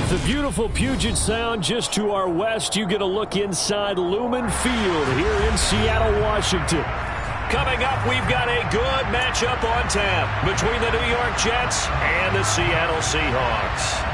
With the beautiful Puget Sound just to our west, you get a look inside Lumen Field here in Seattle, Washington. Coming up, we've got a good matchup on tap between the New York Jets and the Seattle Seahawks.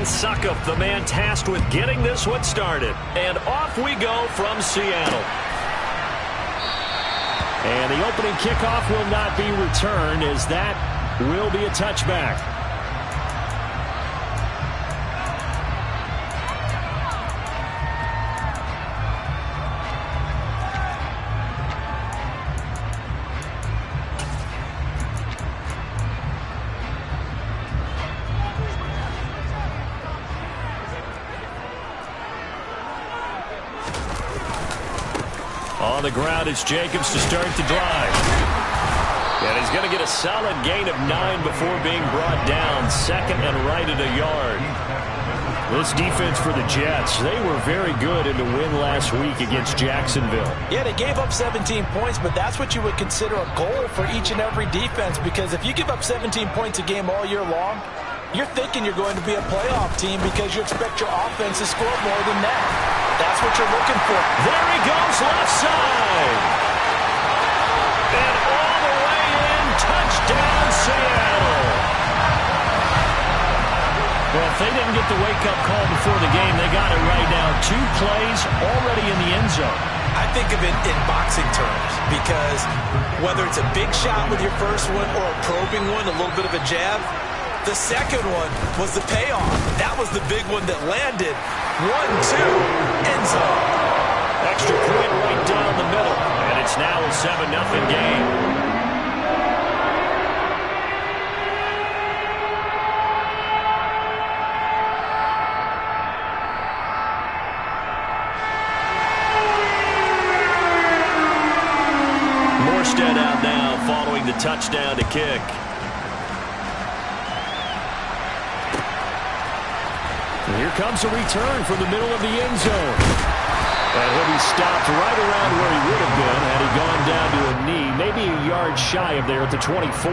Suckup, the man tasked with getting this one started. And off we go from Seattle. And the opening kickoff will not be returned, as that will be a touchback. On the ground, it's Jacobs to start the drive. And he's going to get a solid gain of 9 before being brought down. Second and right at a yard. This defense for the Jets, they were very good in the win last week against Jacksonville. Yeah, they gave up 17 points, but that's what you would consider a goal for each and every defense, because if you give up 17 points a game all year long, you're thinking you're going to be a playoff team because you expect your offense to score more than that. That's what you're looking for. There he goes, left side. And all the way in, touchdown, Seattle. Well, if they didn't get the wake-up call before the game, they got it right now. 2 plays already in the end zone. I think of it in boxing terms, because whether it's a big shot with your first one or a probing one, a little bit of a jab, the second one was the payoff. That was the big one that landed. 1-2, end zone. Extra point right down the middle, and it's now a 7-0 game. Morstead out now following the touchdown to kick. And here comes a return from the middle of the end zone. And he'll be stopped right around where he would have been had he gone down to a knee, maybe a yard shy of there at the 24.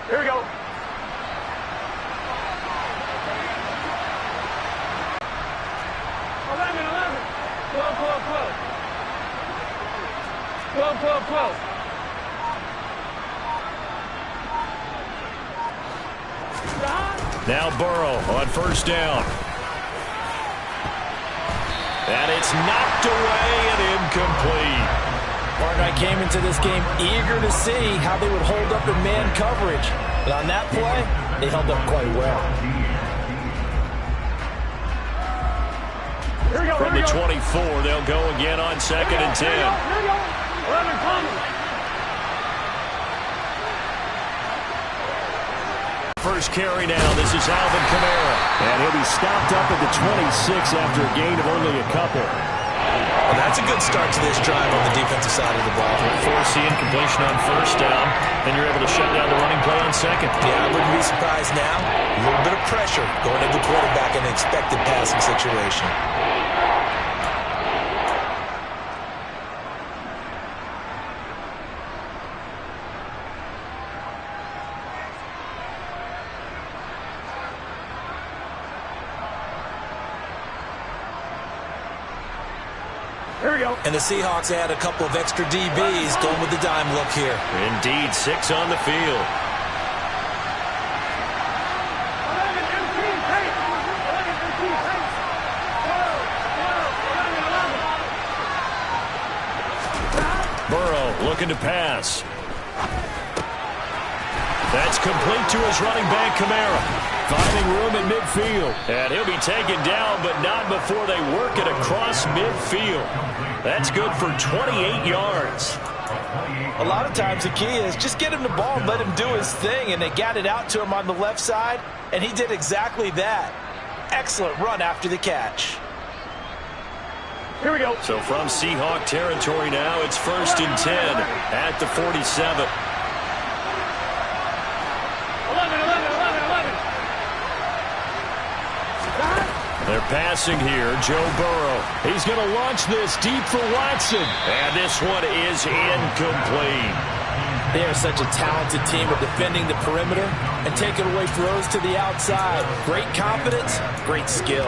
Here we go. 11, 12, 12, 12. 12, 12, 12. Now Burrow on first down. And it's knocked away and incomplete. Partner, I came into this game eager to see how they would hold up in man coverage. But on that play, they held up quite well. From the 24, they'll go again on 2nd and 10. Here we go. 11 coming. First carry now. This is Alvin Kamara. And he'll be stopped up at the 26 after a gain of only a couple. Well, that's a good start to this drive on the defensive side of the ball. Force the incompletion on first down, then you're able to shut down the running play on second. Yeah, I wouldn't be surprised now. A little bit of pressure going to the quarterback in an expected passing situation. Here we go. And the Seahawks add a couple of extra DBs going with the dime look here. Indeed, 6 on the field. Burrow looking to pass. That's complete to his running back, Kamara. Finding room in midfield. And he'll be taken down, but not before they work it across midfield. That's good for 28 yards. A lot of times the key is just get him the ball and let him do his thing, and they got it out to him on the left side, and he did exactly that. Excellent run after the catch. Here we go. So from Seahawk territory now, it's 1st and 10 at the 47. 11. They're passing here. Joe Burrow. He's going to launch this deep for Watson. And this one is incomplete. They are such a talented team at defending the perimeter and taking away throws to the outside. Great confidence, great skill.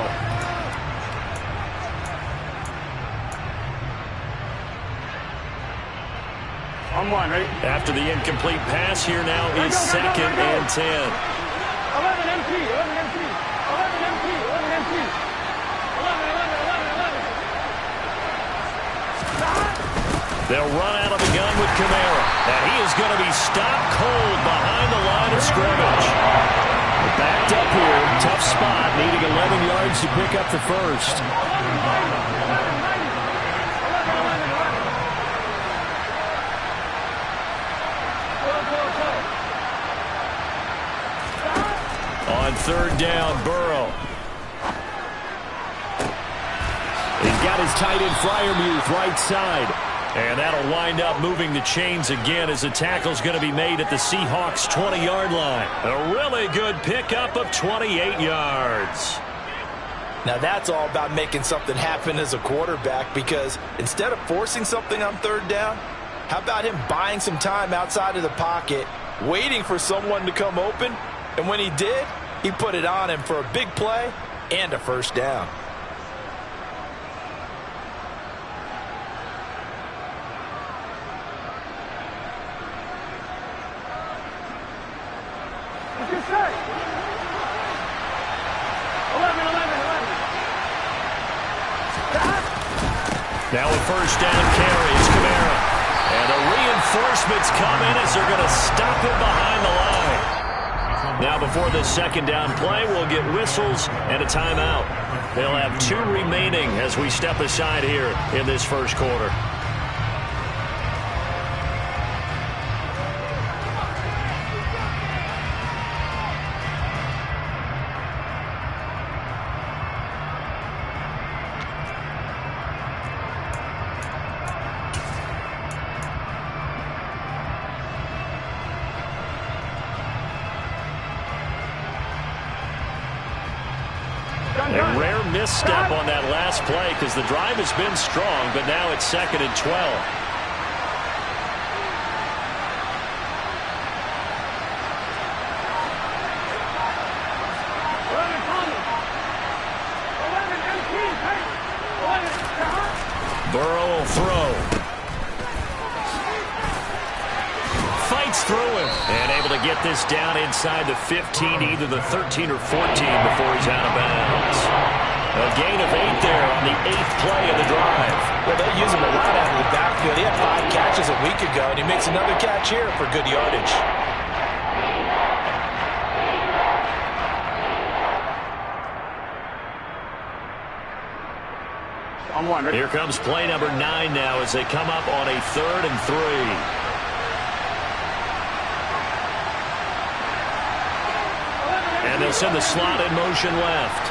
On one, right? After the incomplete pass, here now is 2nd and 10. 11 MT. 11 MT. 11 MT. 11 MT. 11. They'll run out of the gun with Kamara. And he is going to be stopped cold behind the line of scrimmage. Backed up here. Tough spot. Needing 11 yards to pick up the first. On 3rd down, Burrow. He's got his tight end Freiermuth right side. And that'll wind up moving the chains again as the tackle's going to be made at the Seahawks' 20-yard line. A really good pickup of 28 yards. Now that's all about making something happen as a quarterback, because instead of forcing something on 3rd down, how about him buying some time outside of the pocket, waiting for someone to come open, and when he did, he put it on him for a big play and a 1st down. What's your say? 11. Now a 1st down carry. It's Kamara. And the reinforcements come in as they're going to stop him behind the line. Now before this 2nd down play, we'll get whistles and a timeout. They'll have 2 remaining as we step aside here in this 1st quarter. A rare misstep on that last play because the drive has been strong, but now it's 2nd and 12. Burrow will throw. Fights through him. And able to get this down inside the 15, either the 13 or 14 before he's out of bounds. A gain of 8 there on the 8th play of the drive. Well, they use him a lot out of the backfield. He had 5 catches a week ago, and he makes another catch here for good yardage. On one, right? Here comes play number 9 now as they come up on a 3rd and 3. And they'll send the slot in motion left.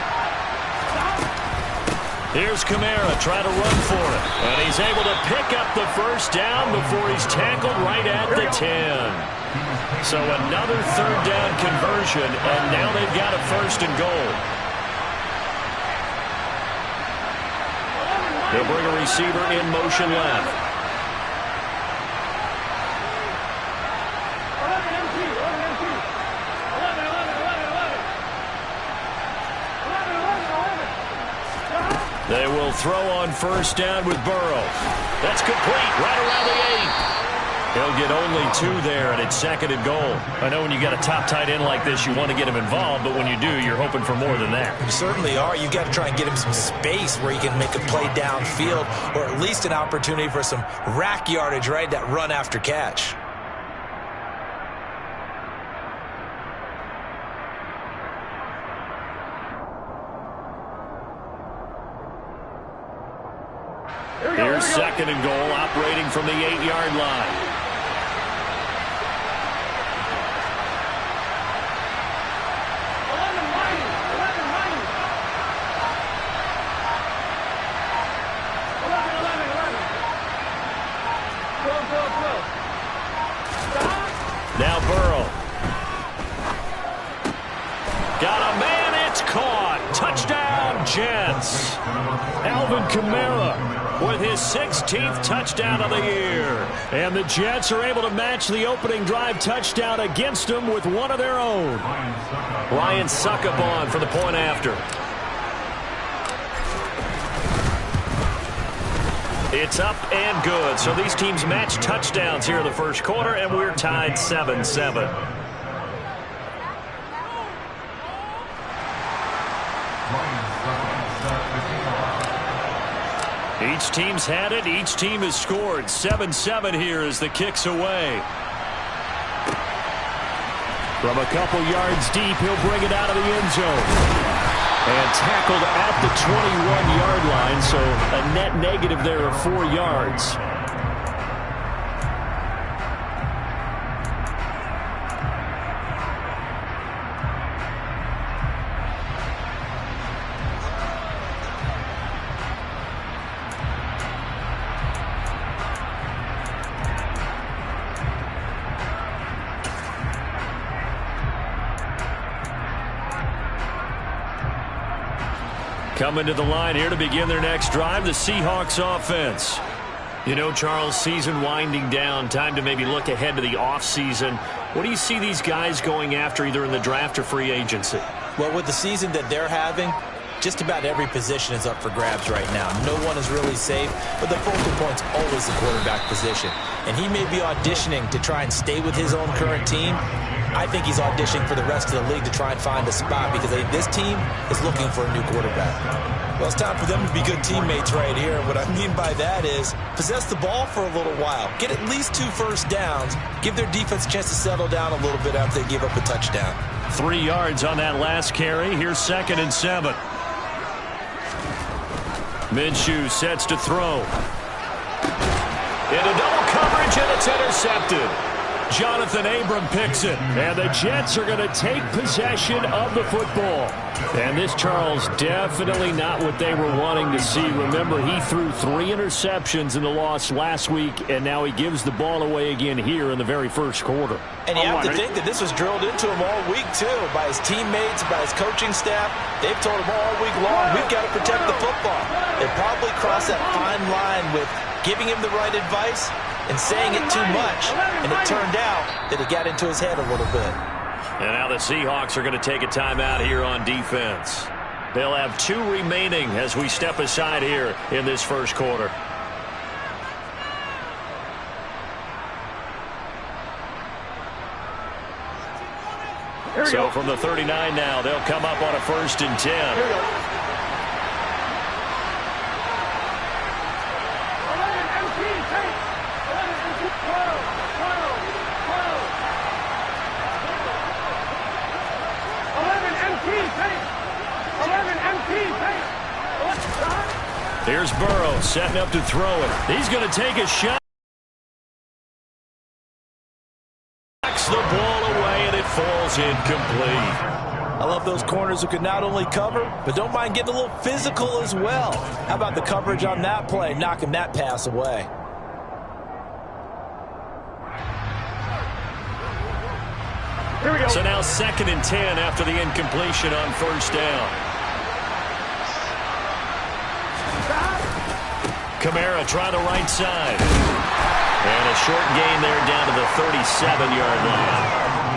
Here's Kamara trying to run for it. And he's able to pick up the 1st down before he's tackled right at the 10. So another 3rd down conversion, and now they've got a 1st and goal. They'll bring a receiver in motion left. They will throw on 1st down with Burrow. That's complete right around the 8. He'll get only 2 there, and it's 2nd and goal. I know when you got a top tight end like this, you want to get him involved, but when you do, you're hoping for more than that. You certainly are. You got to try and get him some space where he can make a play downfield, or at least an opportunity for some rack yardage, right? That run after catch. Here's second and goal, operating from the 8-yard line. Now Burrow. Got a man, it's caught. Touchdown, Jets. Alvin Kamara with his 16th touchdown of the year. And the Jets are able to match the opening drive touchdown against them with one of their own. Ryan Suckup on for the point after. It's up and good. So these teams match touchdowns here in the first quarter, and we're tied 7-7. Each team's had it. Each team has scored. 7-7 here as the kick's away. From a couple yards deep, he'll bring it out of the end zone. And tackled at the 21-yard line, so a net negative there of 4 yards. Coming to the line here to begin their next drive, the Seahawks offense. You know, Charles, season winding down, time to maybe look ahead to the offseason. What do you see these guys going after either in the draft or free agency? Well, with the season that they're having, just about every position is up for grabs right now. No one is really safe, but the focal point's always the quarterback position. And he may be auditioning to try and stay with his own current team. I think he's auditioning for the rest of the league to try and find a spot because this team is looking for a new quarterback. Well, it's time for them to be good teammates right here. What I mean by that is possess the ball for a little while. Get at least 2 first downs. Give their defense a chance to settle down a little bit after they give up a touchdown. 3 yards on that last carry. Here's 2nd and 7. Minshew sets to throw. Into double coverage, and it's intercepted. Jonathan Abram picks it, and the Jets are going to take possession of the football. And this, Charles, definitely not what they were wanting to see. Remember, he threw 3 interceptions in the loss last week, and now he gives the ball away again here in the very first quarter. And you have to think that this was drilled into him all week, too, by his teammates, by his coaching staff. They've told him all week long, we've got to protect the football. They probably crossed that fine line with giving him the right advice and saying it too much. And it turned out that it got into his head a little bit. And now the Seahawks are going to take a timeout here on defense. They'll have 2 remaining as we step aside here in this first quarter. So from the 39 now, they'll come up on a 1st and 10. Here's Burrow setting up to throw it. He's going to take a shot. Knocks the ball away, and it falls incomplete. I love those corners who can not only cover, but don't mind getting a little physical as well. How about the coverage on that play, knocking that pass away? Here we go. So now 2nd and 10 after the incompletion on 1st down. Kamara trying the right side. And a short gain there down to the 37-yard line.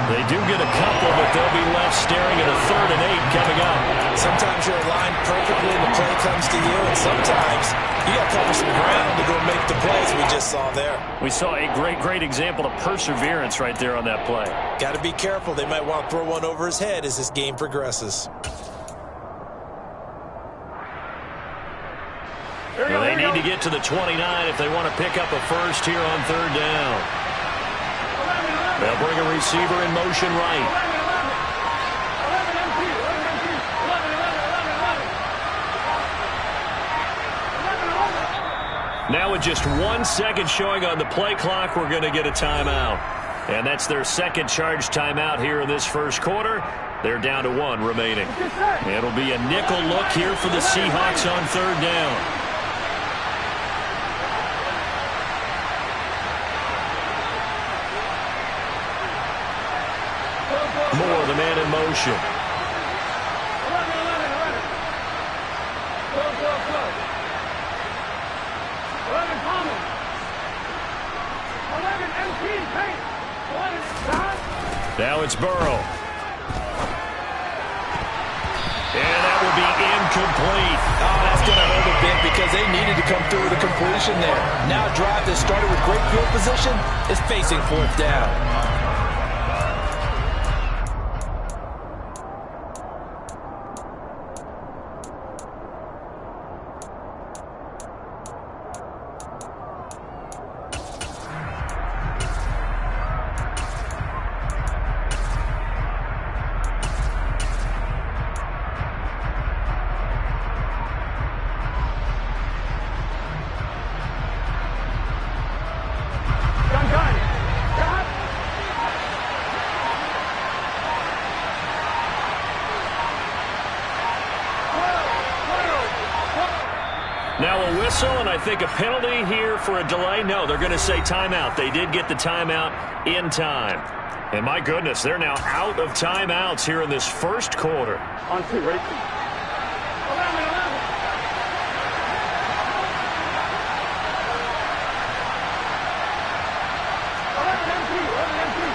They do get a couple, but they'll be left staring at a 3rd and 8 coming up. Sometimes you're aligned perfectly and the play comes to you, and sometimes you got to cover some ground to go make the plays we just saw there. We saw a great example of perseverance right there on that play. Got to be careful. They might want to throw one over his head as this game progresses. Well, they need to get to the 29 if they want to pick up a first here on 3rd down. They'll bring a receiver in motion right. Now with just 1 second showing on the play clock, we're going to get a timeout. And that's their second charge timeout here in this first quarter. They're down to 1 remaining. It'll be a nickel look here for the Seahawks on 3rd down. Moore, the man in motion. 11 Thomas. 11 MT Payne. 11 Scott. Now it's Burrow. And that will be incomplete. Oh, that's going to hurt a bit because they needed to come through with a completion there. Now a drive that started with great field position is facing 4th down. Now a whistle, and I think a penalty here for a delay. No, they're going to say timeout. They did get the timeout in time. And my goodness, they're now out of timeouts here in this first quarter. On 2, ready? 11, 11. 11 MT, 11 MT.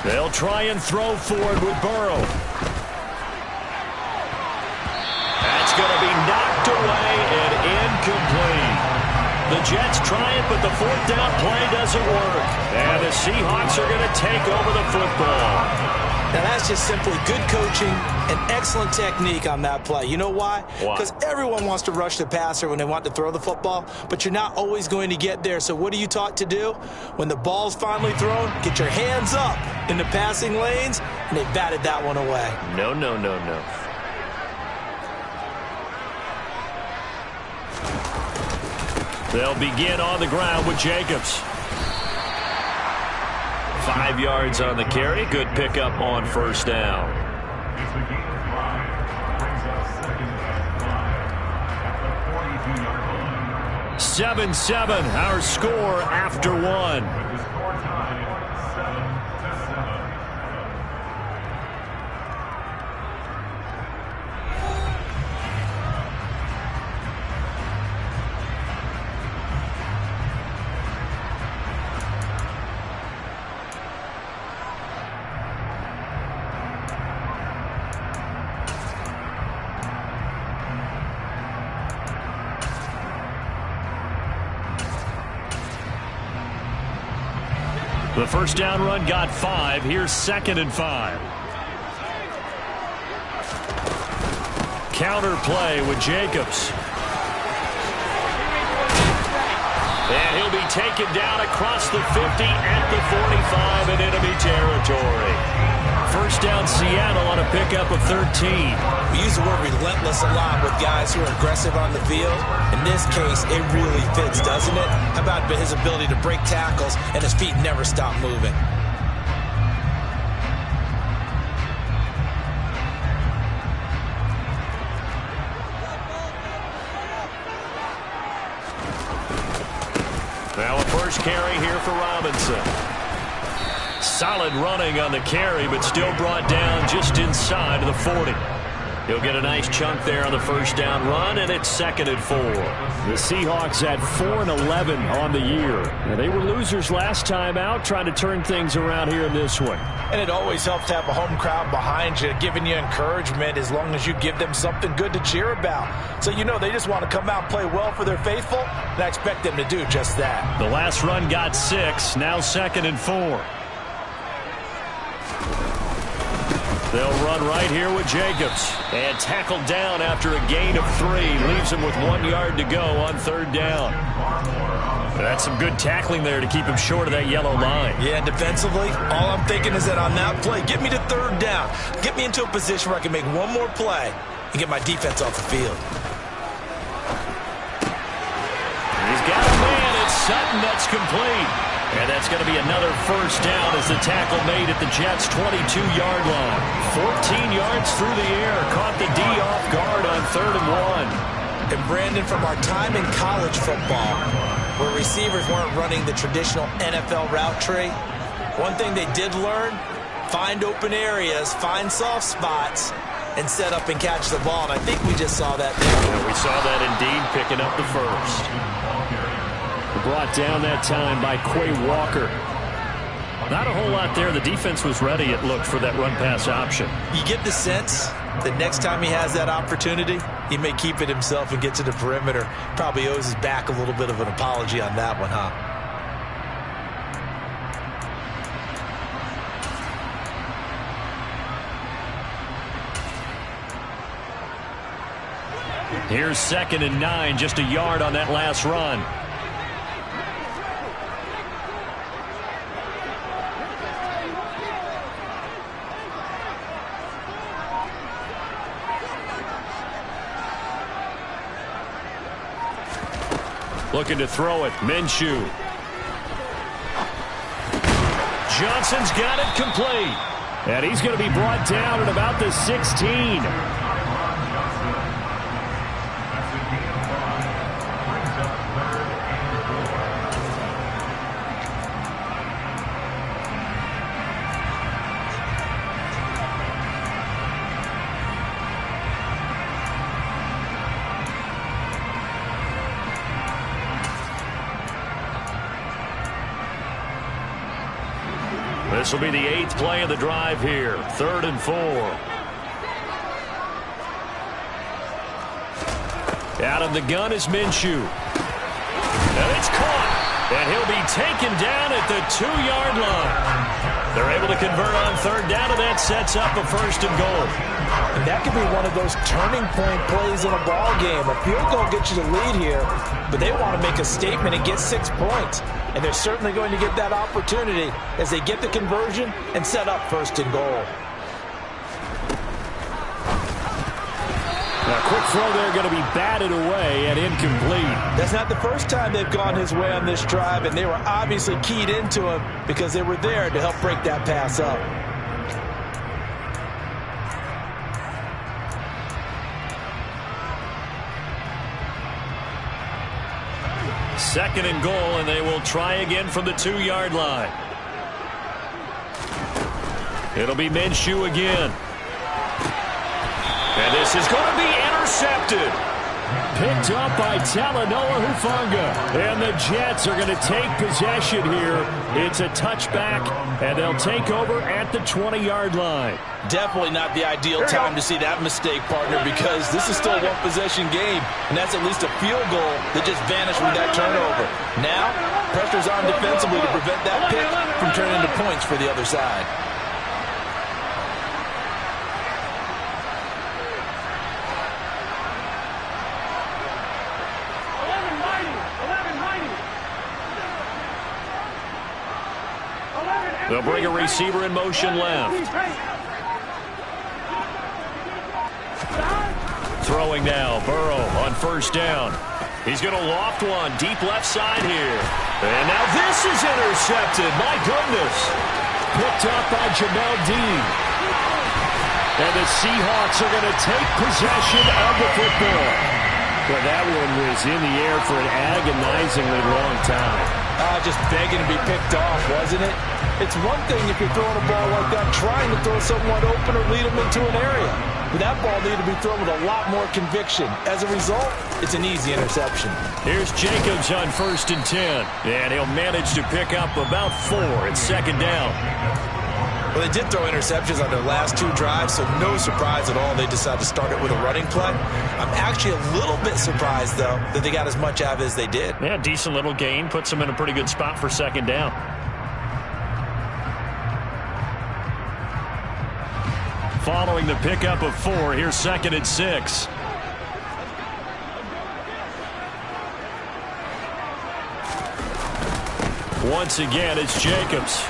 They'll try and throw forward with Burrow. That's going to be knocked away and incomplete. The Jets try it, but the 4th down play doesn't work. And the Seahawks are going to take over the football. Now, that's just simply good coaching and excellent technique on that play. You know why? Because everyone wants to rush the passer when they want to throw the football, but you're not always going to get there. So what are you taught to do? When the ball's finally thrown, get your hands up in the passing lanes, and they batted that one away. No, no, no, no. They'll begin on the ground with Jacobs. 5 yards on the carry. Good pickup on 1st down. Seven, our score after 1. The 1st down run got 5. Here's 2nd and 5. Counter play with Jacobs. And he'll be taken down across the 50 at the 45 in enemy territory. 1st down Seattle on a pickup of 13. We use the word relentless a lot with guys who are aggressive on the field. In this case, it really fits, doesn't it? How about his ability to break tackles and his feet never stop moving? Now a first carry here for Robinson. Solid running on the carry, but still brought down just inside of the 40. He'll get a nice chunk there on the 1st down run, and it's 2nd and 4. The Seahawks at 4-11 on the year. Now, they were losers last time out, trying to turn things around here in this one. And it always helps to have a home crowd behind you, giving you encouragement as long as you give them something good to cheer about. So you know they just want to come out and play well for their faithful, and I expect them to do just that. The last run got 6, now 2nd and 4. They'll run right here with Jacobs. And tackled down after a gain of 3. Leaves him with 1 yard to go on 3rd down. That's some good tackling there to keep him short of that yellow line. Yeah, defensively, all I'm thinking is that on that play, get me to 3rd down. Get me into a position where I can make one more play and get my defense off the field. He's got a man. It's Sutton. That's complete. And that's going to be another 1st down as the tackle made at the Jets' 22-yard line. 14 yards through the air. Caught the D off guard on 3rd and 1. And Brandon, from our time in college football, where receivers weren't running the traditional NFL route tree, one thing they did learn, find open areas, find soft spots, and set up and catch the ball. And I think we just saw that there. Yeah, we saw that indeed, picking up the 1st. Brought down that time by Quay Walker. Not a whole lot there. The defense was ready, it looked, for that run-pass option. You get the sense that next time he has that opportunity, he may keep it himself and get to the perimeter. Probably owes his back a little bit of an apology on that one, huh? Here's 2nd and 9, just a yard on that last run. Looking to throw it. Minshew. Johnson's got it complete. And he's going to be brought down at about the 16. This will be the 8th play of the drive here. 3rd and 4. Out of the gun is Minshew. And it's caught. And he'll be taken down at the 2-yard line. They're able to convert on 3rd down, and that sets up a 1st and goal. And that could be one of those turning point plays in a ball game. A field goal gets you the lead here, but they want to make a statement and get 6 points. And they're certainly going to get that opportunity as they get the conversion and set up 1st and goal. A quick throw there, going to be batted away and incomplete. That's not the first time they've gone his way on this drive, and they were obviously keyed into him because they were there to help break that pass up. Second and goal, and they will try again from the 2-yard line. It'll be Minshew again. And this is going to be intercepted. Picked up by Talanoa Hufanga. And the Jets are going to take possession here. It's a touchback, and they'll take over at the 20-yard line. Definitely not the ideal time to see that mistake, partner, because this is still a one-possession game, and that's at least a field goal that just vanished with that turnover. Now, pressure's on defensively to prevent that pick from turning into points for the other side. They'll bring a receiver in motion left. Throwing now, Burrow on 1st down. He's going to loft one deep left side here. And now this is intercepted. My goodness. Picked up by Jamel Dean. And the Seahawks are going to take possession of the football. Well, that one was in the air for an agonizingly long time. Just begging to be picked off, wasn't it? It's one thing if you're throwing a ball like that, trying to throw someone open or lead them into an area. But that ball needed to be thrown with a lot more conviction. As a result, it's an easy interception. Here's Jacobs on 1st and 10. And he'll manage to pick up about 4. It's 2nd down. Well, they did throw interceptions on their last 2 drives, so no surprise at all they decided to start it with a running play. I'm actually a little bit surprised, though, that they got as much out of it as they did. Yeah, decent little gain. Puts them in a pretty good spot for 2nd down. following the pickup of 4. Here's 2nd and 6. Once again, it's Jacobs.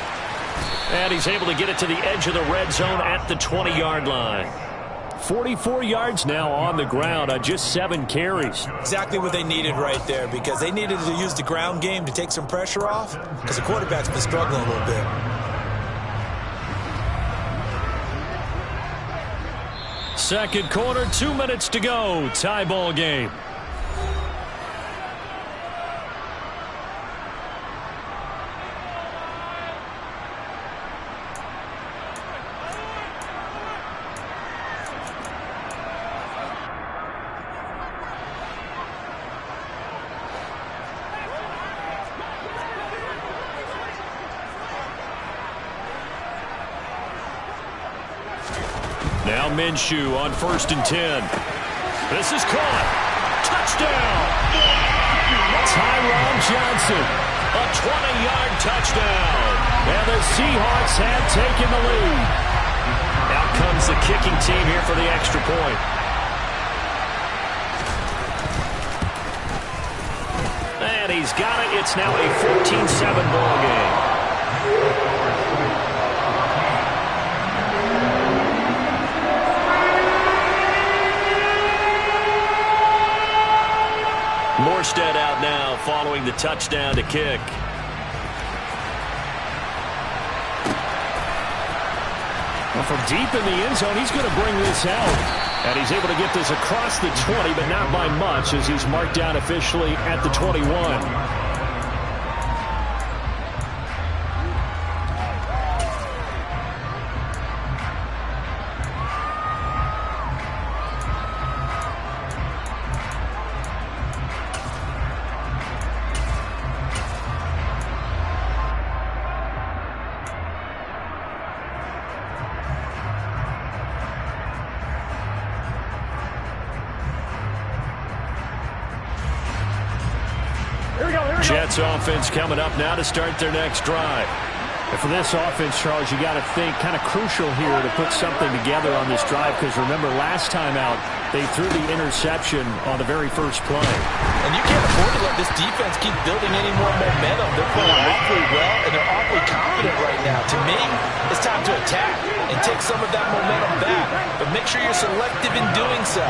And he's able to get it to the edge of the red zone at the 20-yard line. 44 yards now on the ground on just 7 carries. Exactly what they needed right there, because they needed to use the ground game to take some pressure off, because the quarterback's been struggling a little bit. Second quarter, 2 minutes to go. Tie ball game. Now Minshew on 1st and 10. This is caught. Touchdown. Tyron Johnson. A 20-yard touchdown. And the Seahawks have taken the lead. Out comes the kicking team here for the extra point. And he's got it. It's now a 14-7 ball game. Morstead out now following the touchdown to kick. Well, from deep in the end zone, he's going to bring this out. And he's able to get this across the 20, but not by much, as he's marked down officially at the 21. Jets offense coming up now to start their next drive. And for this offense, Charles, you got to think kind of crucial here to put something together on this drive, because remember last time out they threw the interception on the very first play. And you can't afford to let this defense keep building any more momentum. They're playing awfully well, and they're awfully confident right now. To me, it's time to attack and take some of that momentum back. But make sure you're selective in doing so.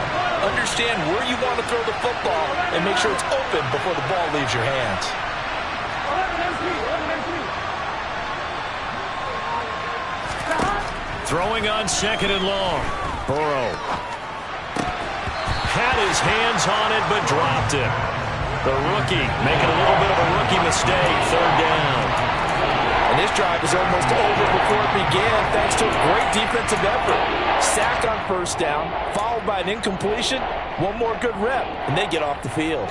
Understand where you want to throw the football and make sure it's open before the ball leaves your hands. Throwing on 2nd and long. Burrow had his hands on it but dropped it. The rookie making a little bit of a rookie mistake. 3rd down. And this drive is almost over before it began thanks to a great defensive effort. Sack on 1st down, followed by an incompletion. One more good rep, and they get off the field.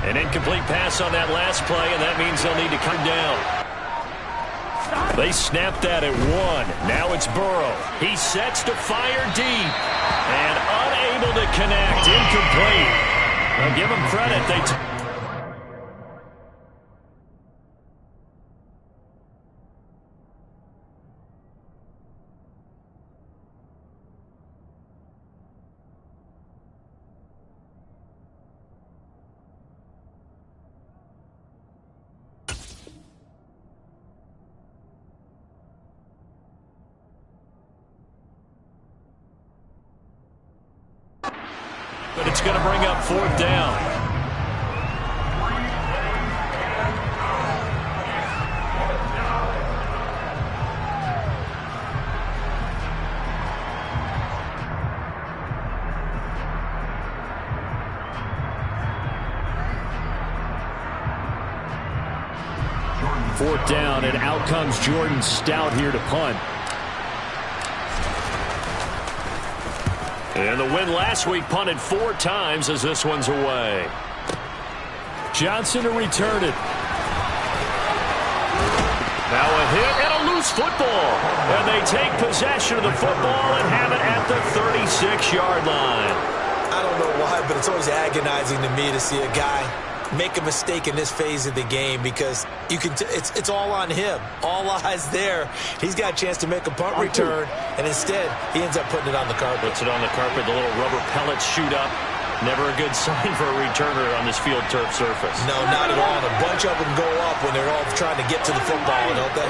An incomplete pass on that last play, and that means they'll need to come down. They snapped that at 1. Now it's Burrow. He sets to fire deep. And unable to connect. Incomplete. Well, give him credit. But it's going to bring up 4th down. Fourth down, and out comes Jordan Stout here to punt. And the win last week punted 4 times as this one's away. Johnson to return it. Now a hit and a loose football. And they take possession of the football and have it at the 36-yard line. I don't know why, but it's always agonizing to me to see a guy make a mistake in this phase of the game because you can it's all on him. All eyes there. He's got a chance to make a punt return, and instead he ends up putting it on the carpet. Puts it on the carpet. The little rubber pellets shoot up. Never a good sign for a returner on this field turf surface. No, not at all. And a bunch of them go up when they're all trying to get to the football, don't they?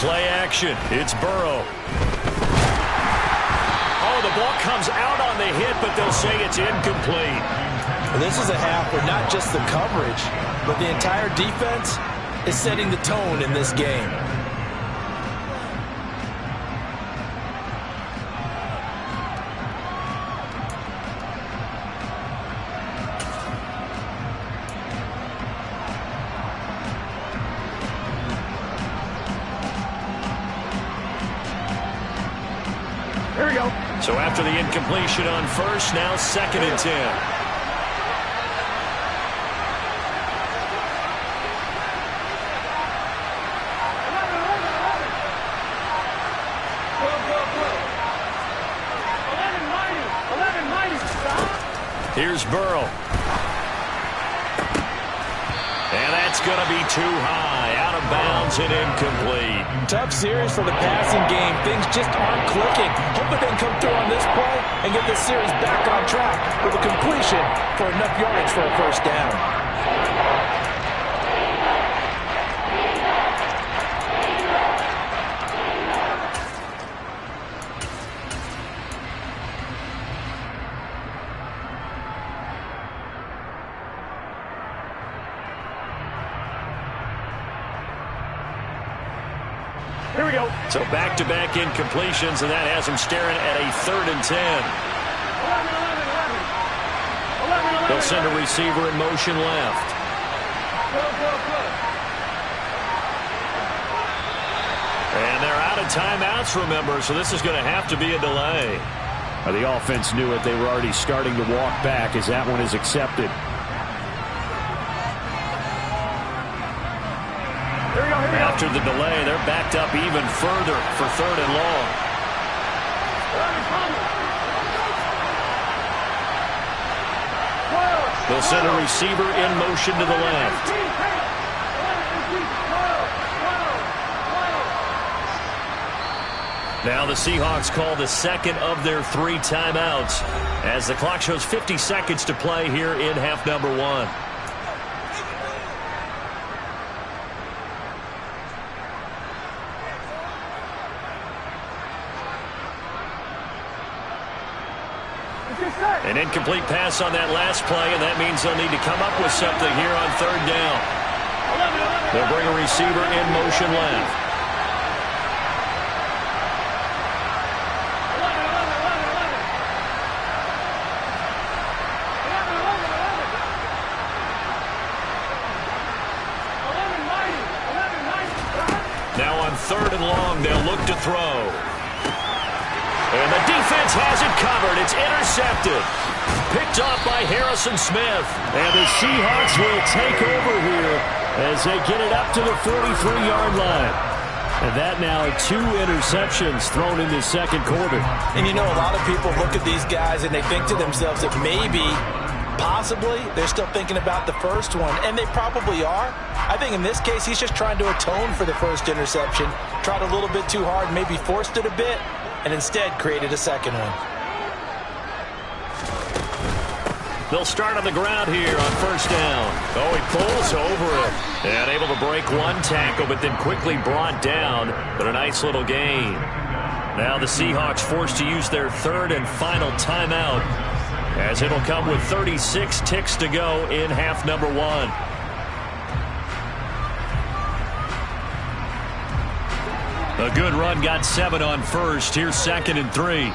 Play action. It's Burrow. Oh, the ball comes out on the hit, but they'll say it's incomplete. Well, this is a half where not just the coverage, but the entire defense is setting the tone in this game. Here we go. So after the incompletion on first, now 2nd and 10. Here's Burrow. And that's going to be too high. Out of bounds and incomplete. Tough series for the passing game. Things just aren't clicking. Hoping they can come through on this play and get this series back on track with a completion for enough yardage for a first down. Here we go. So back-to-back incompletions, and that has them staring at a 3rd and 10. 11. They'll send a receiver in motion left. And they're out of timeouts, remember, so this is going to have to be a delay. The offense knew it. They were already starting to walk back as that one is accepted. After the delay, they're backed up even further for 3rd and long. They'll send a receiver in motion to the left. Now the Seahawks call the 2nd of their 3 timeouts as the clock shows 50 seconds to play here in half number 1. An incomplete pass on that last play, and that means they'll need to come up with something here on 3rd down. They'll bring a receiver in motion left. Now on 3rd and long, they'll look to throw. And the defense has it covered. It's intercepted. Picked off by Harrison Smith. And the Seahawks will take over here as they get it up to the 43-yard line. And that now 2 interceptions thrown in the 2nd quarter. And you know, a lot of people look at these guys and they think to themselves that maybe, possibly, they're still thinking about the first one. And they probably are. I think in this case, he's just trying to atone for the first interception. Tried a little bit too hard, maybe forced it a bit, and instead created a 2nd one. They'll start on the ground here on 1st down. Oh, he pulls over it. And able to break one tackle, but then quickly brought down. But a nice little gain. Now the Seahawks forced to use their 3rd and final timeout, as it'll come with 36 ticks to go in half number 1. A good run got 7 on first. Here's 2nd and 3.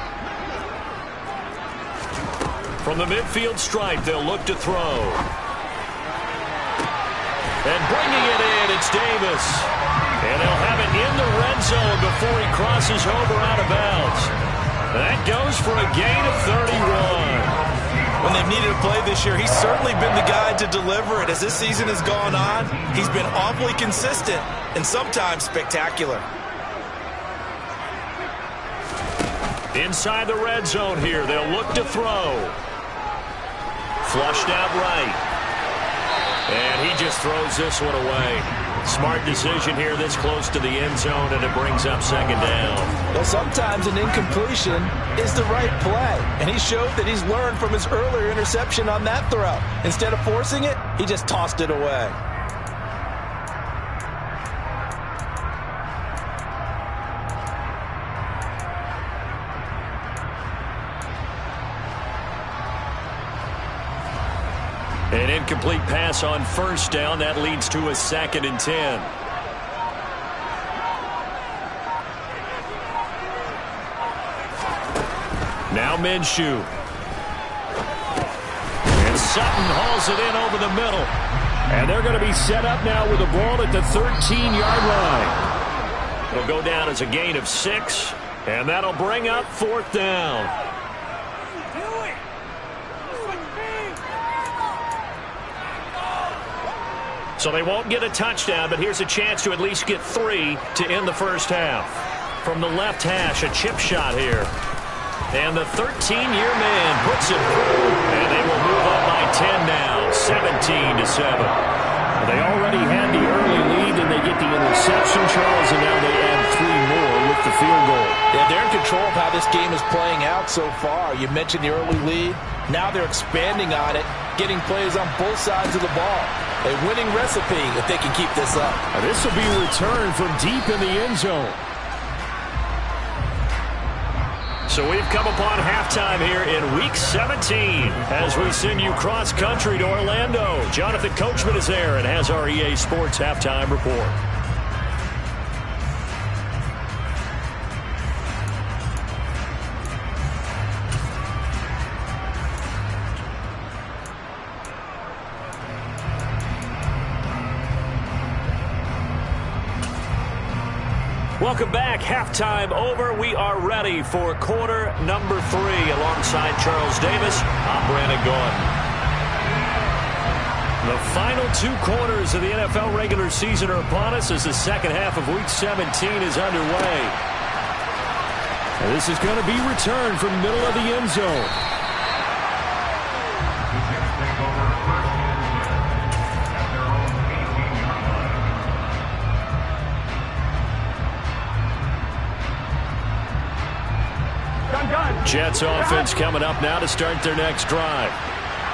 From the midfield stripe, they'll look to throw. And bringing it in, it's Davis. And they'll have it in the red zone before he crosses over out of bounds. That goes for a gain of 31. When they've needed a play this year, he's certainly been the guy to deliver it. As this season has gone on, he's been awfully consistent and sometimes spectacular. Inside the red zone here, they'll look to throw. Flushed out right. And he just throws this one away. Smart decision here this close to the end zone, and it brings up second down. Well, sometimes an incompletion is the right play, and he showed that he's learned from his earlier interception on that throw. Instead of forcing it, he just tossed it away. An incomplete pass on first down. That leads to a 2nd and 10. Now Minshew. And Sutton hauls it in over the middle. And they're going to be set up now with the ball at the 13-yard line. It'll go down as a gain of 6, and that'll bring up 4th down. So they won't get a touchdown, but here's a chance to at least get 3 to end the first half. From the left hash, a chip shot here. And the 13-year man puts it through, and they will move up by 10 now, 17-7. They already had the early lead, and they get the interception, Charles, and now they add 3 more with the field goal. Yeah, they're in control of how this game is playing out so far. You mentioned the early lead. Now they're expanding on it, getting plays on both sides of the ball. A winning recipe if they can keep this up. Now this will be returned from deep in the end zone. So we've come upon halftime here in Week 17 as we send you cross-country to Orlando. Jonathan Coachman is there and has our EA Sports halftime report. Welcome back. Halftime over. We are ready for quarter number 3. Alongside Charles Davis, I'm Brandon Gordon. The final 2 quarters of the NFL regular season are upon us as the second half of Week 17 is underway. And this is going to be returned from the middle of the end zone. Jets offense coming up now to start their next drive.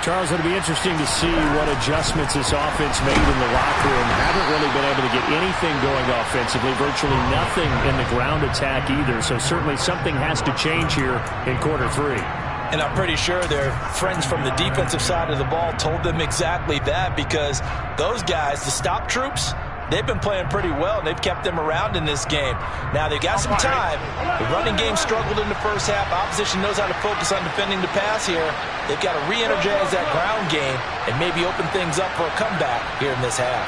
Charles, it'll be interesting to see what adjustments this offense made in the locker room. Haven't really been able to get anything going offensively, virtually nothing in the ground attack either. So certainly something has to change here in quarter 3. And I'm pretty sure their friends from the defensive side of the ball told them exactly that, because those guys, the stop troops, they've been playing pretty well, and they've kept them around in this game. Now, they've got some time. The running game struggled in the first half. Opposition knows how to focus on defending the pass here. They've got to re-energize that ground game and maybe open things up for a comeback here in this half.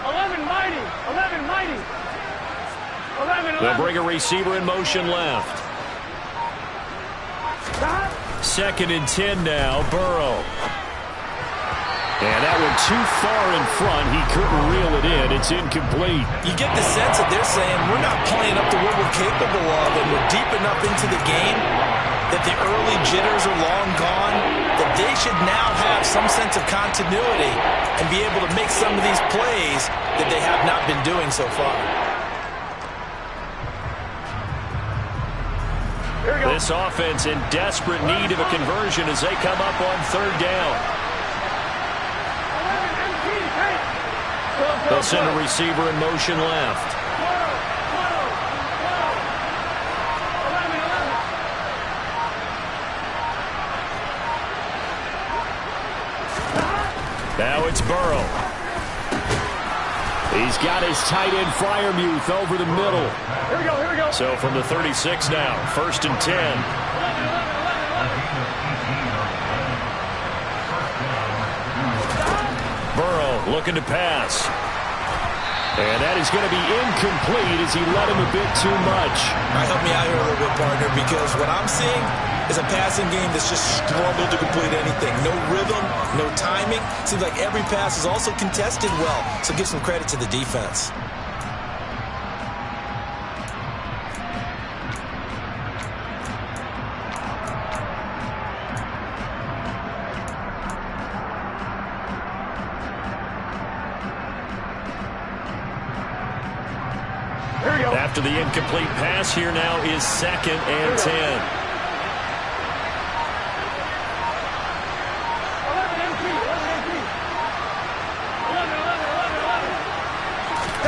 11 mighty. 11 mighty. 11. They'll bring a receiver in motion left. 2nd and 10 now, Burrow. And that one too far in front. He couldn't reel it in. It's incomplete. You get the sense that they're saying we're not playing up to what we're capable of, and we're deep enough into the game that the early jitters are long gone, that they should now have some sense of continuity and be able to make some of these plays that they have not been doing so far. This offense in desperate need of a conversion as they come up on 3rd down. They'll send a receiver in motion left. Now it's Burrow. He's got his tight end Freiermuth over the middle. Here we go, here we go. So from the 36 now, 1st and 10. Burrow looking to pass. And that is going to be incomplete as he led him a bit too much. All right, help me out here a little bit, partner, because what I'm seeing is a passing game that's just struggled to complete anything. No rhythm, no timing. Seems like every pass is also contested well, so give some credit to the defense. After the incomplete pass, here now is 2nd and 10. 11 MP, 11 MP.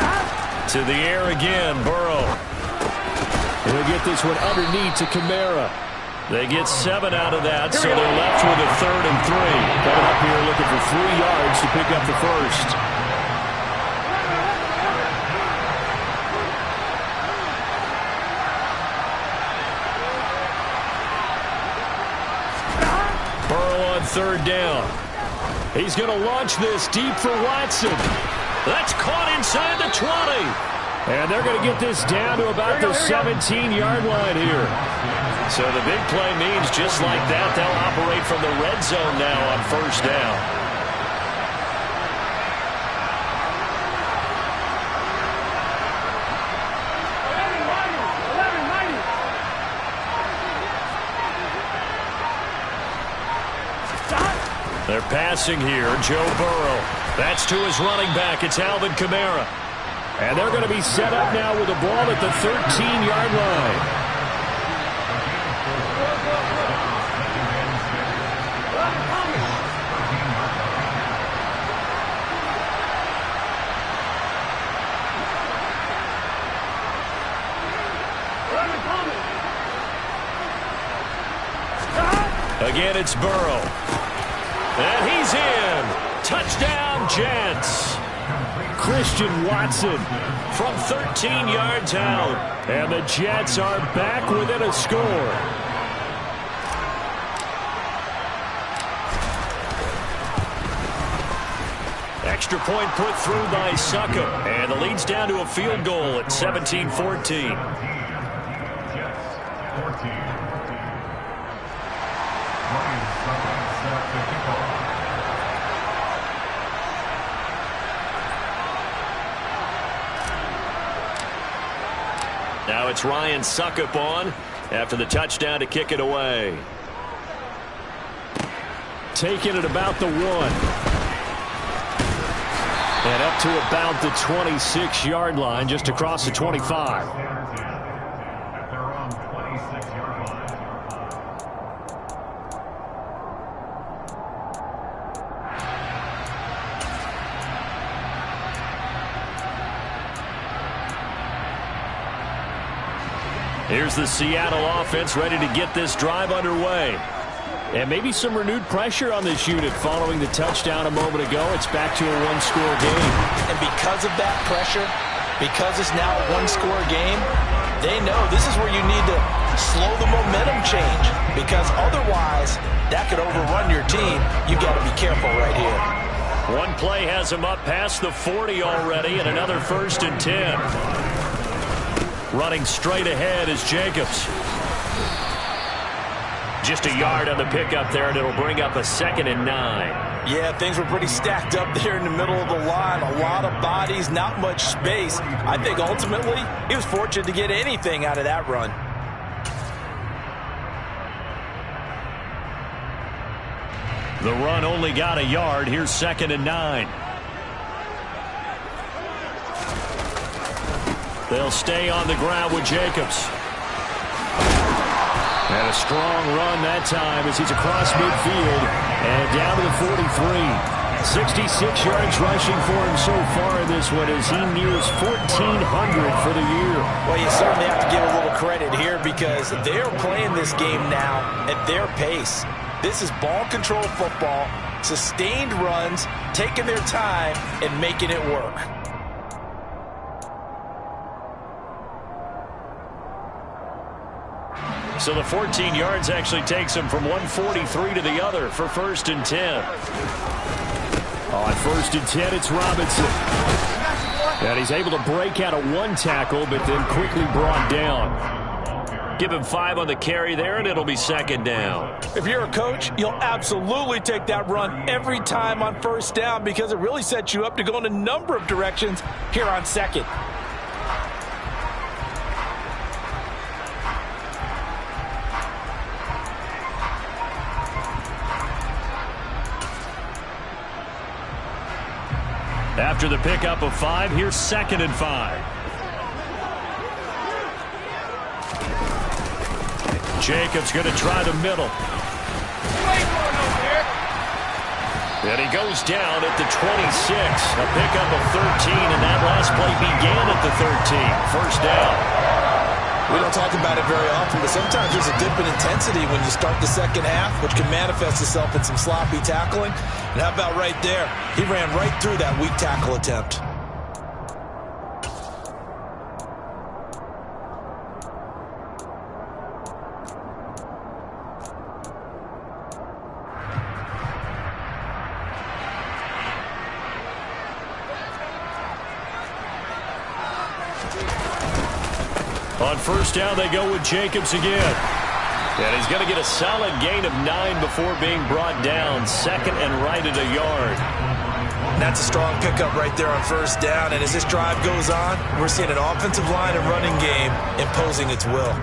11. To the air again, Burrow. And he'll get this one underneath to Kamara. They get 7 out of that, so they're left with a 3rd and 3. Coming up here looking for 3 yards to pick up the first. Burrow on 3rd down. He's going to launch this deep for Watson. That's caught inside the 20. And they're going to get this down to about the 17-yard line here. So the big play means just like that, they'll operate from the red zone now on 1st down. They're passing here, Joe Burrow. That's to his running back. It's Alvin Kamara. And they're going to be set up now with the ball at the 13-yard line. Again, it's Burrow. And he's in. Touchdown, Jets. Christian Watson from 13 yards out. And the Jets are back within a score. Extra point put through by Succop. And the lead's down to a field goal at 17-14. Now it's Ryan Succop on after the touchdown to kick it away. Taking it about the 1. And up to about the 26-yard line, just across the 25. Here's the Seattle offense ready to get this drive underway. And maybe some renewed pressure on this unit following the touchdown a moment ago. It's back to a one-score game. And because of that pressure, because it's now a one-score game, they know this is where you need to slow the momentum change. Because otherwise, that could overrun your team. You got to be careful right here. One play has him up past the 40 already, and another 1st and 10. Running straight ahead is Jacobs. Just a yard on the pickup there, and it'll bring up a 2nd and 9. Yeah, things were pretty stacked up there in the middle of the line. A lot of bodies, not much space. I think ultimately he was fortunate to get anything out of that run. The run only got a yard. Here's 2nd and 9. They'll stay on the ground with Jacobs. And a strong run that time as he's across midfield and down to the 43. 66 yards rushing for him so far in this one as he nears 1,400 for the year. Well, you certainly have to give a little credit here because they're playing this game now at their pace. This is ball control football, sustained runs, taking their time and making it work. So the 14 yards actually takes him from 143 to the other for 1st and 10. On 1st and 10, it's Robinson. And he's able to break out of one tackle, but then quickly brought down. Give him 5 on the carry there, and it'll be second down. If you're a coach, you'll absolutely take that run every time on first down because it really sets you up to go in a number of directions here on second. After the pickup of 5, here's 2nd and 5. Jacobs going to try the middle. And he goes down at the 26. A pickup of 13, and that last play began at the 13. First down. We don't talk about it very often, but sometimes there's a dip in intensity when you start the second half, which can manifest itself in some sloppy tackling. And how about right there? He ran right through that weak tackle attempt. On first down, they go with Jacobs again. And he's going to get a solid gain of 9 before being brought down. 2nd and right at a yard. And that's a strong pickup right there on first down. And as this drive goes on, we're seeing an offensive line and running game imposing its will.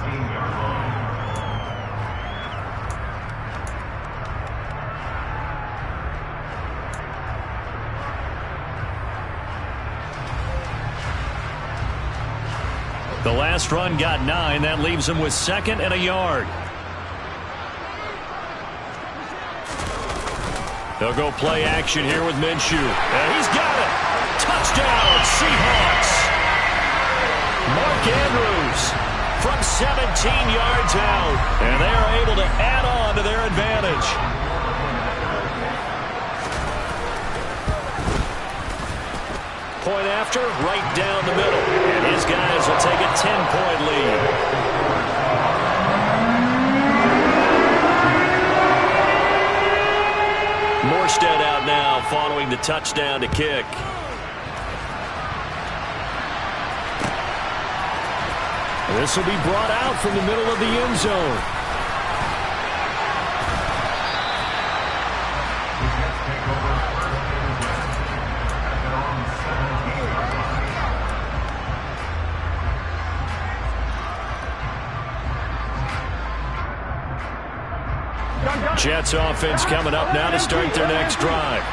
The last run got 9. That leaves him with 2nd and a yard. They'll go play action here with Minshew. And he's got it. Touchdown, Seahawks. Mark Andrews from 17 yards out. And they are able to add on to their advantage. Point after, right down the middle. And his guys will take a 10-point lead. Morstead out now following the touchdown to kick. This will be brought out from the middle of the end zone. Jets offense coming up now to start their next drive.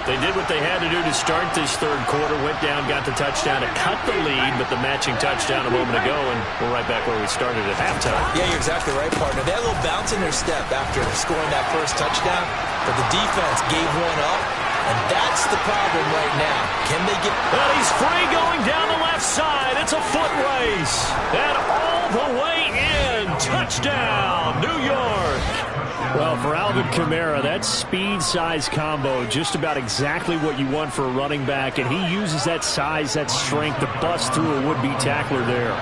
They did what they had to do to start this third quarter. Went down, got the touchdown to cut the lead, but the matching touchdown a moment ago, and we're right back where we started at halftime. Yeah, you're exactly right, partner. They had a little bounce in their step after scoring that first touchdown, but the defense gave one up, and that's the problem right now. Can they get... Well, he's free going down the left side. It's a foot race. And all the way in. Touchdown, New York. Well, for Alvin Kamara, that speed-size combo, just about exactly what you want for a running back, and he uses that size, that strength to bust through a would-be tackler there.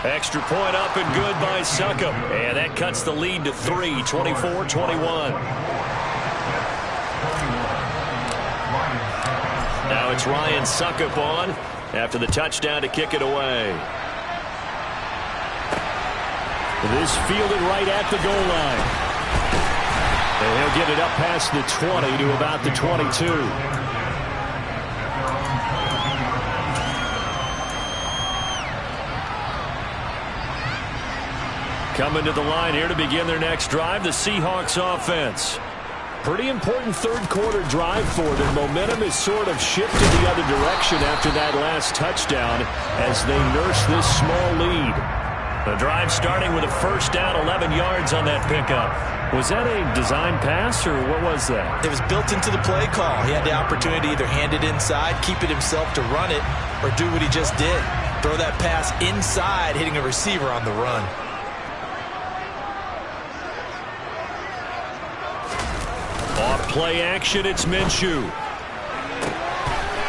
Extra point up and good by Succop. And that cuts the lead to 3, 24-21. Now it's Ryan Succop on after the touchdown to kick it away. This fielded right at the goal line. And he'll get it up past the 20 to about the 22. Coming to the line here to begin their next drive, the Seahawks offense. Pretty important third quarter drive for them. Momentum has sort of shifted the other direction after that last touchdown as they nurse this small lead. The drive starting with a first down, 11 yards on that pickup. Was that a design pass, or what was that? It was built into the play call. He had the opportunity to either hand it inside, keep it himself to run it, or do what he just did. Throw that pass inside, hitting a receiver on the run. Off play action, it's Minshew.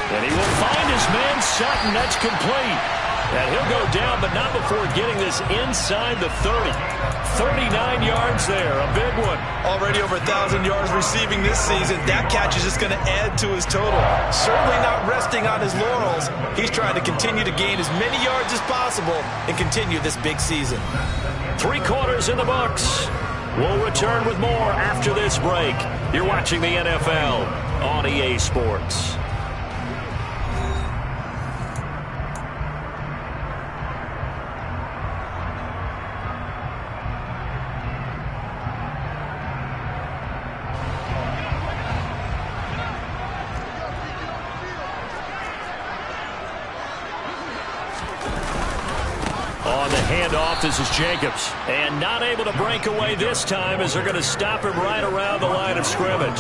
And he will find his man Sutton. That's complete. And he'll go down, but not before getting this inside the 30. 39 yards there, a big one. Already over 1,000 yards receiving this season. That catch is just going to add to his total. Certainly not resting on his laurels. He's trying to continue to gain as many yards as possible and continue this big season. 3 quarters in the books. We'll return with more after this break. You're watching the NFL on EA Sports. On the handoff, this is Jacobs. And not able to break away this time as they're going to stop him right around the line of scrimmage.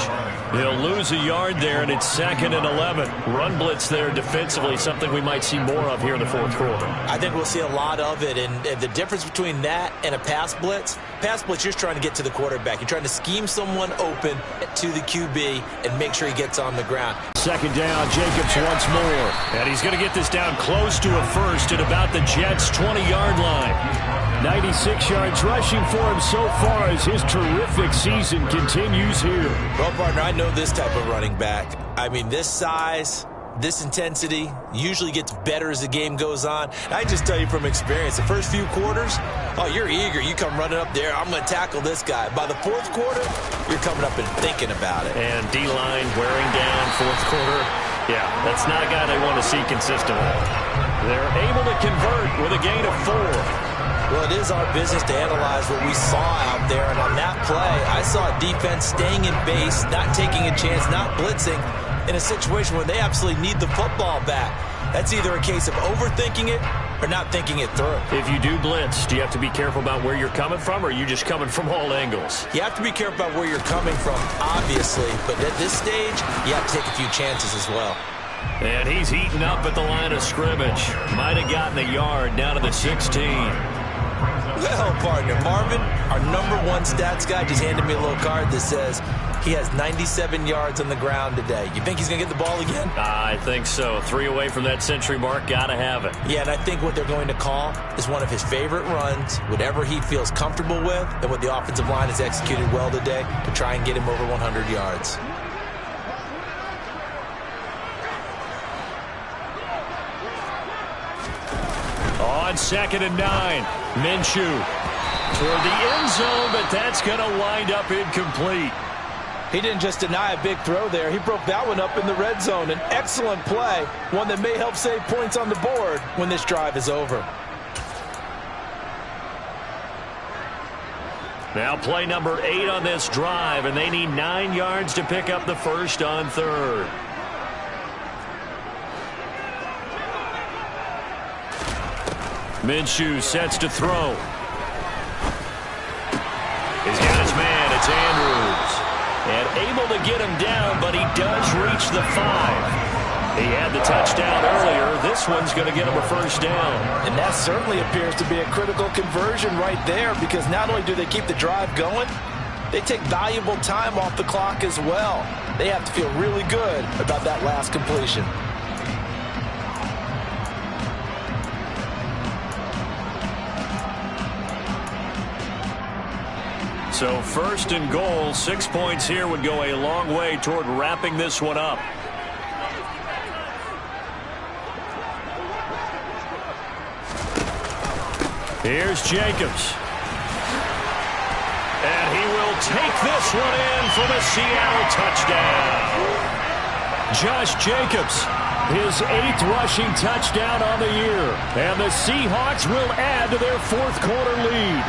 He'll lose a yard there, and it's 2nd and 11. Run blitz there defensively, something we might see more of here in the 4th quarter. I think we'll see a lot of it, and the difference between that and a pass blitz, you're just trying to get to the quarterback. You're trying to scheme someone open to the QB and make sure he gets on the ground. 2nd down, Jacobs once more. And he's going to get this down close to a first at about the Jets' 20-yard line. 96 yards rushing for him so far as his terrific season continues here. Well, partner, I know this type of running back. I mean, this size, this intensity usually gets better as the game goes on. And I just tell you from experience, the first few quarters, oh, you're eager. You come running up there, I'm going to tackle this guy. By the 4th quarter, you're coming up and thinking about it. And D-line wearing down 4th quarter. Yeah, that's not a guy they want to see consistently. They're able to convert with a gain of 4. Well, it is our business to analyze what we saw out there. And on that play, I saw a defense staying in base, not taking a chance, not blitzing in a situation where they absolutely need the football back. That's either a case of overthinking it or not thinking it through. If you do blitz, do you have to be careful about where you're coming from, or are you just coming from all angles? You have to be careful about where you're coming from, obviously. But at this stage, you have to take a few chances as well. And he's heating up at the line of scrimmage. Might have gotten a yard down to the 16. Well, partner, Marvin, our #1 stats guy, just handed me a little card that says he has 97 yards on the ground today. You think he's going to get the ball again? I think so. 3 away from that century mark. Got to have it. Yeah, and I think what they're going to call is one of his favorite runs, whatever he feels comfortable with, and what the offensive line has executed well today to try and get him over 100 yards. On 2nd and 9, Minshew toward the end zone, but that's going to wind up incomplete. He didn't just deny a big throw there. He broke that one up in the red zone. An excellent play, one that may help save points on the board when this drive is over. Now play number 8 on this drive, and they need 9 yards to pick up the first on 3rd. Minshew sets to throw. He's got his man. It's Andrews. And able to get him down, but he does reach the 5. He had the touchdown earlier. This one's going to get him a first down. And that certainly appears to be a critical conversion right there, because not only do they keep the drive going, they take valuable time off the clock as well. They have to feel really good about that last completion. So 1st and goal, 6 points here would go a long way toward wrapping this one up. Here's Jacobs. And he will take this one in for the Seattle touchdown. Josh Jacobs, his 8th rushing touchdown on the year. And the Seahawks will add to their 4th quarter lead.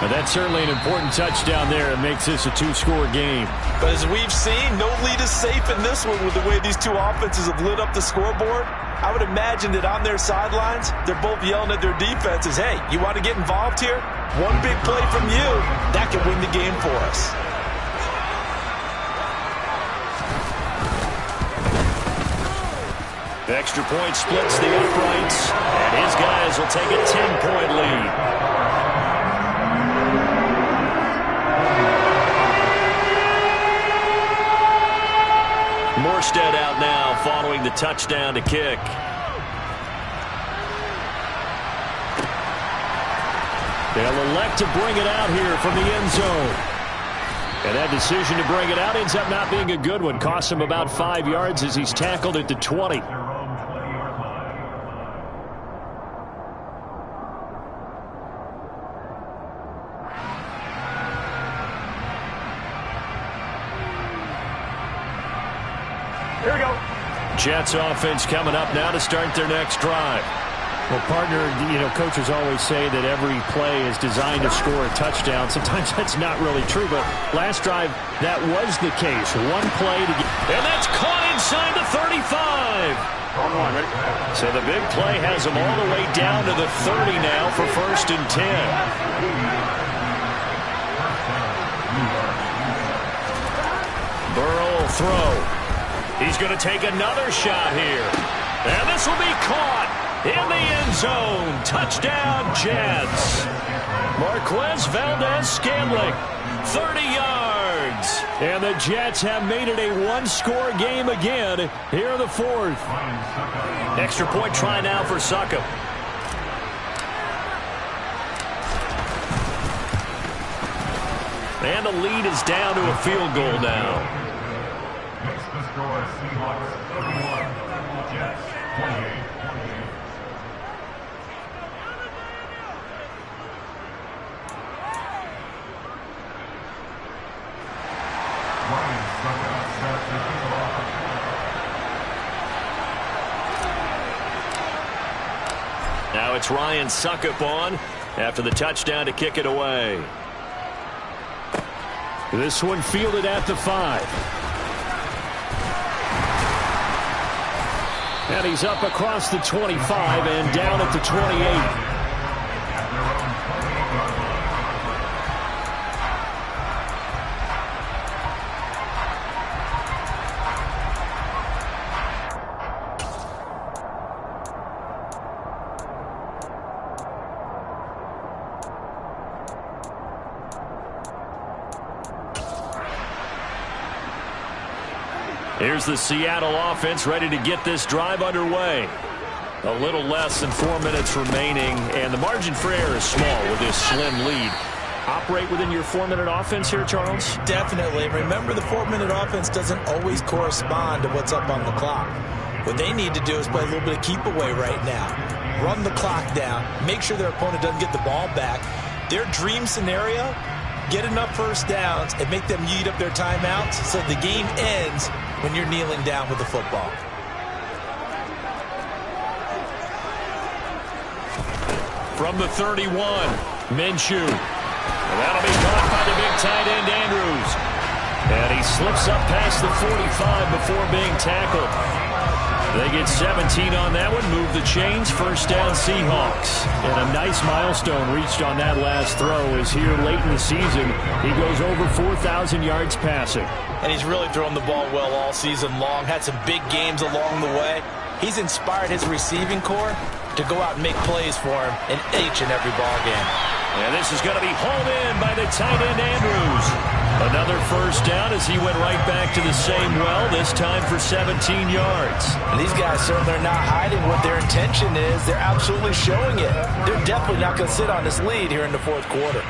But that's certainly an important touchdown there. It makes this a 2-score game. But as we've seen, no lead is safe in this one with the way these two offenses have lit up the scoreboard. I would imagine that on their sidelines, they're both yelling at their defenses, hey, you want to get involved here? One big play from you, that could win the game for us. Extra point splits the uprights, and his guys will take a 10-point lead. Morstead out now following the touchdown to kick. They'll elect to bring it out here from the end zone. And that decision to bring it out ends up not being a good one. Costs him about 5 yards as he's tackled at the 20. Here we go. Jets offense coming up now to start their next drive. Well, partner, coaches always say that every play is designed to score a touchdown. Sometimes that's not really true, but last drive, that was the case. One play to get... And that's caught inside the 35. So the big play has them all the way down to the 30 now for 1st and 10. Burrow will throw. He's going to take another shot here. And this will be caught in the end zone. Touchdown, Jets. Marquez Valdez-Scantling, 30 yards. And the Jets have made it a one-score game again here in the 4th. Extra point try now for Succop. And the lead is down to a field goal now. Now it's Ryan Succop on after the touchdown to kick it away. This one fielded at the 5. And he's up across the 25 and down at the 28. Here's the Seattle offense ready to get this drive underway. A little less than 4 minutes remaining, and the margin for error is small with this slim lead. Operate within your 4-minute offense here, Charles? Definitely. Remember, the 4-minute offense doesn't always correspond to what's up on the clock. What they need to do is play a little bit of keep away right now. Run the clock down. Make sure their opponent doesn't get the ball back. Their dream scenario, get enough first downs and make them eat up their timeouts so the game ends when you're kneeling down with the football. From the 31, Minshew. And that'll be caught by the big tight end, Andrews. And he slips up past the 45 before being tackled. They get 17 on that one, move the chains, first down Seahawks. And a nice milestone reached on that last throw as here late in the season, he goes over 4,000 yards passing. And he's really thrown the ball well all season long, had some big games along the way. He's inspired his receiving corps to go out and make plays for him in each and every ball game. And this is going to be hauled in by the tight end, Andrews. Another first down as he went right back to the same well, this time for 17 yards. And these guys certainly are not hiding what their intention is. They're absolutely showing it. They're definitely not going to sit on this lead here in the 4th quarter.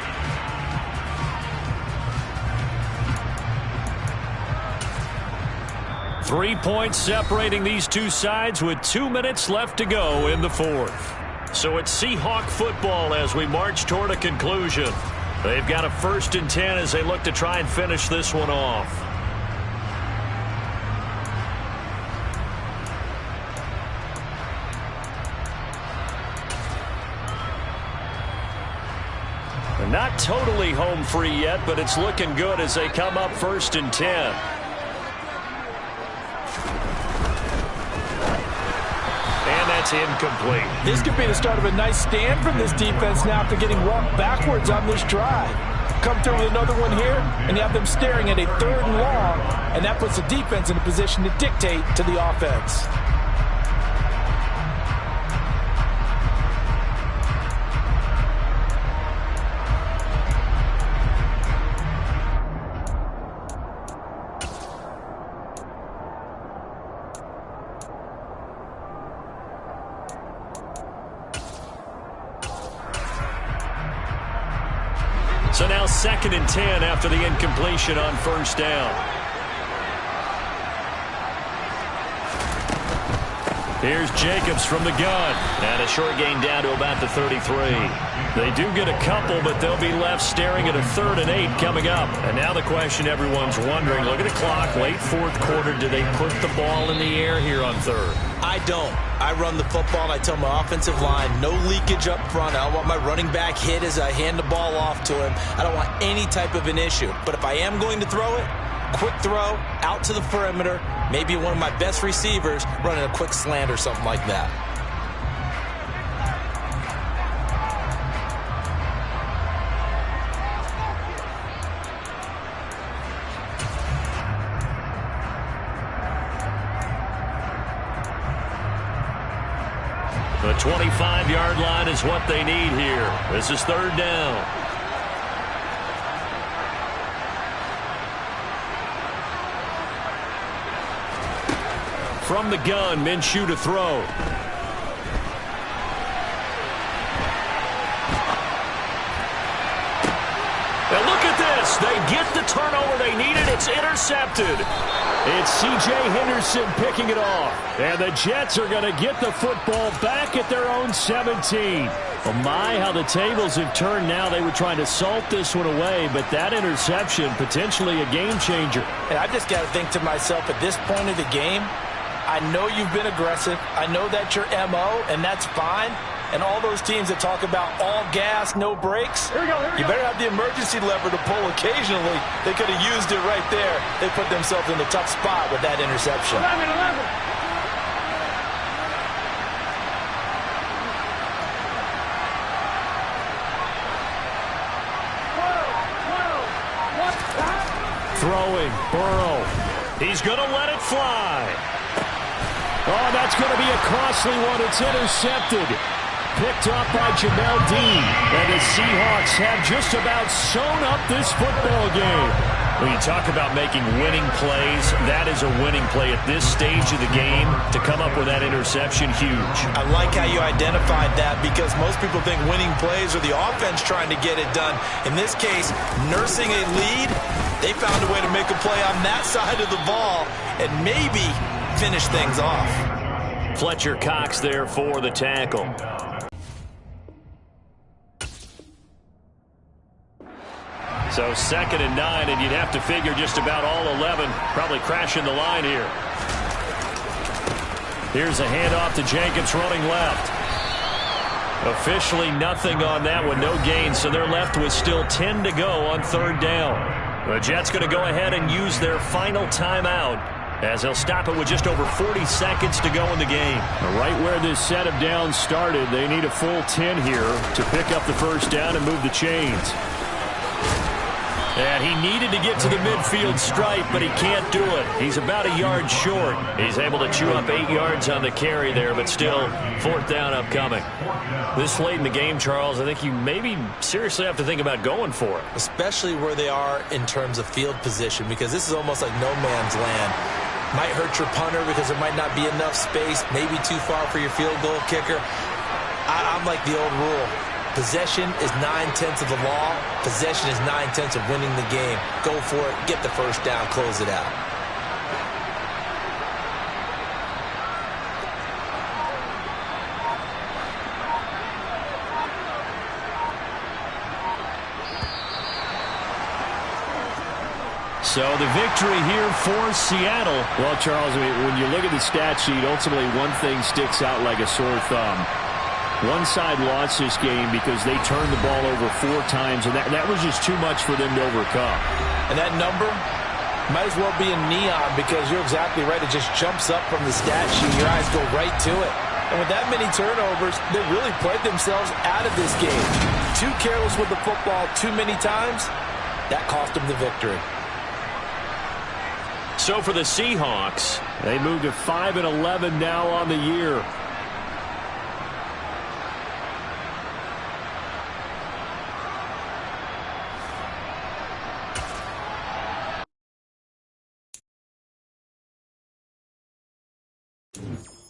Three points separating these two sides with 2 minutes left to go in the 4th. So it's Seahawk football as we march toward a conclusion. They've got a 1st and 10 as they look to try and finish this one off. They're not totally home free yet, but it's looking good as they come up 1st and 10. Incomplete. This could be the start of a nice stand from this defense now after getting walked backwards on this drive. Come through with another one here, and you have them staring at a 3rd and long, and that puts the defense in a position to dictate to the offense. So now 2nd and 10 after the incompletion on first down. Here's Jacobs from the gun. And a short gain down to about the 33. They do get a couple, but they'll be left staring at a 3rd and 8 coming up. And now the question everyone's wondering, look at the clock, late 4th quarter, do they put the ball in the air here on 3rd? I don't. I run the football, and I tell my offensive line, no leakage up front. I don't want my running back hit as I hand the ball off to him. I don't want any type of an issue. But if I am going to throw it, quick throw, out to the perimeter, maybe one of my best receivers running a quick slant or something like that. The 25-yard line is what they need here. This is 3rd down. From the gun, Minshew to throw. And look at this. They get the turnover they needed. It's intercepted. It's C.J. Henderson picking it off. And the Jets are going to get the football back at their own 17. Oh my, how the tables have turned now. They were trying to salt this one away, but that interception, potentially a game changer. And I just got to think to myself, at this point of the game, I know you've been aggressive. I know that's your MO, and that's fine. And all those teams that talk about all gas, no brakes, you better have the emergency lever to pull occasionally. They could have used it right there. They put themselves in a tough spot with that interception. 11. Throwing, Burrow. He's going to let it fly. Oh, that's going to be a costly one. It's intercepted. Picked up by Jamel Dean. And the Seahawks have just about sewn up this football game. When you talk about making winning plays, that is a winning play at this stage of the game. To come up with that interception, huge. I like how you identified that, because most people think winning plays are the offense trying to get it done. In this case, nursing a lead, they found a way to make a play on that side of the ball and maybe finish things off. Fletcher Cox there for the tackle. So 2nd and 9, and you'd have to figure just about all 11 probably crashing the line here. Here's a handoff to Jacobs running left. Officially nothing on that one, no gain, so they're left with still 10 to go on 3rd down. The Jets going to go ahead and use their final timeout as they'll stop it with just over 40 seconds to go in the game. Right where this set of downs started, they need a full 10 here to pick up the first down and move the chains. And he needed to get to the midfield stripe, but he can't do it. He's about a yard short. He's able to chew up 8 yards on the carry there, but still 4th down upcoming. This late in the game, Charles, I think you maybe seriously have to think about going for it. Especially where they are in terms of field position, because this is almost like no man's land. Might hurt your punter because there might not be enough space, maybe too far for your field goal kicker. I'm like the old rule. Possession is 9/10 of the law. Possession is 9/10 of winning the game. Go for it. Get the first down. Close it out. So the victory here for Seattle. Well, Charles, I mean, when you look at the stat sheet, ultimately one thing sticks out like a sore thumb. One side lost this game because they turned the ball over 4 times, and that was just too much for them to overcome. And that number might as well be in neon, because you're exactly right. It just jumps up from the stat sheet. Your eyes go right to it. And with that many turnovers, they really played themselves out of this game. Too careless with the football too many times. That cost them the victory. So for the Seahawks, they move to 5-11 now on the year.